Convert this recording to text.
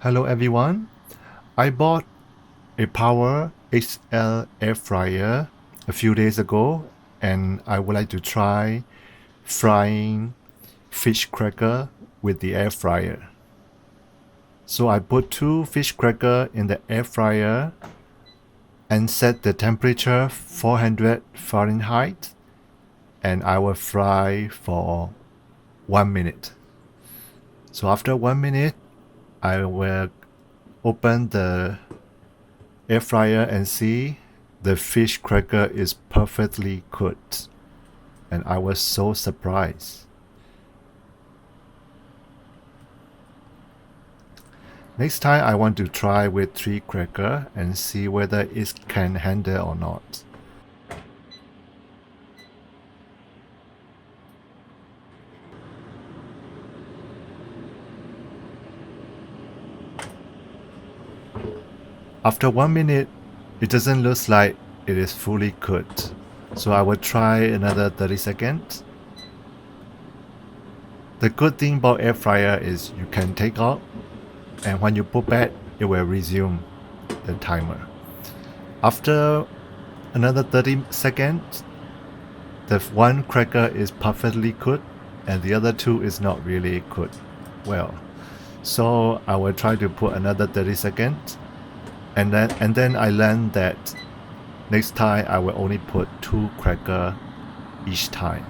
Hello everyone. I bought a Power XL air fryer a few days ago and I would like to try frying fish cracker with the air fryer. So I put 2 fish cracker in the air fryer and set the temperature 400 Fahrenheit and I will fry for 1 minute. So after 1 minute I will open the air fryer and see the fish cracker is perfectly cooked, and I was so surprised. Next time I want to try with 3 cracker and see whether it can handle or not. After 1 minute, it doesn't look like it is fully cooked. So I will try another 30 seconds. The good thing about air fryer is you can take out and when you put back, it will resume the timer. After another 30 seconds, the 1 cracker is perfectly cooked and the other 2 is not really cooked well. So I will try to put another 30 seconds. And then I learned that next time I will only put 2 cracker each time.